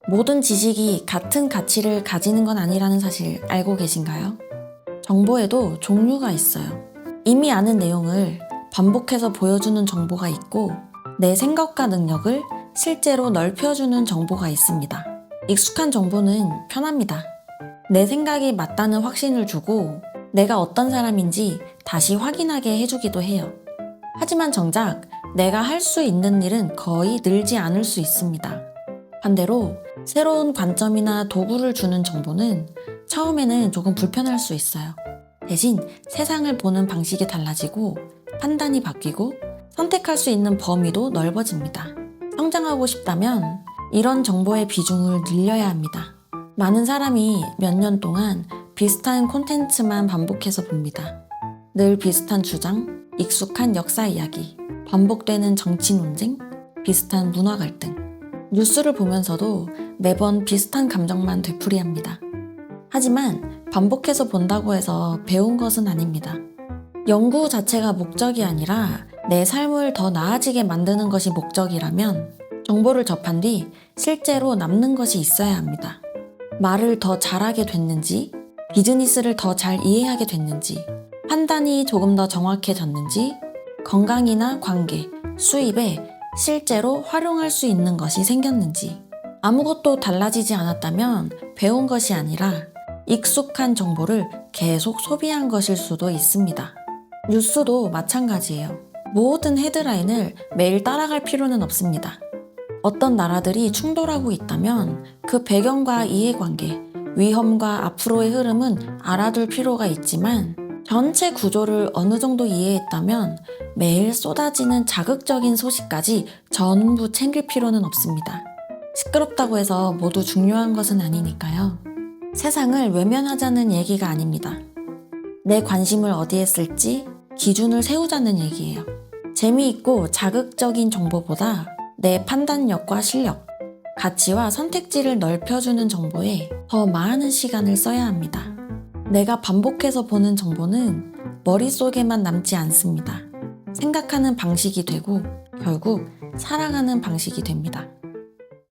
모든 지식이 같은 가치를 가지는 건 아니라는 사실 알고 계신가요? 정보에도 종류가 있어요. 이미 아는 내용을 반복해서 보여주는 정보가 있고 내 생각과 능력을 실제로 넓혀주는 정보가 있습니다. 익숙한 정보는 편합니다. 내 생각이 맞다는 확신을 주고 내가 어떤 사람인지 다시 확인하게 해주기도 해요. 하지만 정작 내가 할 수 있는 일은 거의 늘지 않을 수 있습니다. 반대로 새로운 관점이나 도구를 주는 정보는 처음에는 조금 불편할 수 있어요. 대신 세상을 보는 방식이 달라지고 판단이 바뀌고 선택할 수 있는 범위도 넓어집니다. 성장하고 싶다면 이런 정보의 비중을 늘려야 합니다. 많은 사람이 몇 년 동안 비슷한 콘텐츠만 반복해서 봅니다. 늘 비슷한 주장, 익숙한 역사 이야기, 반복되는 정치 논쟁, 비슷한 문화 갈등. 뉴스를 보면서도 매번 비슷한 감정만 되풀이합니다. 하지만 반복해서 본다고 해서 배운 것은 아닙니다. 연구 자체가 목적이 아니라 내 삶을 더 나아지게 만드는 것이 목적이라면 정보를 접한 뒤 실제로 남는 것이 있어야 합니다. 말을 더 잘하게 됐는지, 비즈니스를 더 잘 이해하게 됐는지, 판단이 조금 더 정확해졌는지, 건강이나 관계, 수입에 실제로 활용할 수 있는 것이 생겼는지, 아무것도 달라지지 않았다면 배운 것이 아니라 익숙한 정보를 계속 소비한 것일 수도 있습니다. 뉴스도 마찬가지예요. 모든 헤드라인을 매일 따라갈 필요는 없습니다. 어떤 나라들이 충돌하고 있다면 그 배경과 이해관계, 위험과 앞으로의 흐름은 알아둘 필요가 있지만 전체 구조를 어느 정도 이해했다면 매일 쏟아지는 자극적인 소식까지 전부 챙길 필요는 없습니다. 시끄럽다고 해서 모두 중요한 것은 아니니까요. 세상을 외면하자는 얘기가 아닙니다. 내 관심을 어디에 쓸지 기준을 세우자는 얘기예요. 재미있고 자극적인 정보보다 내 판단력과 실력, 가치와 선택지를 넓혀주는 정보에 더 많은 시간을 써야 합니다. 내가 반복해서 보는 정보는 머릿속에만 남지 않습니다. 생각하는 방식이 되고 결국 살아가는 방식이 됩니다.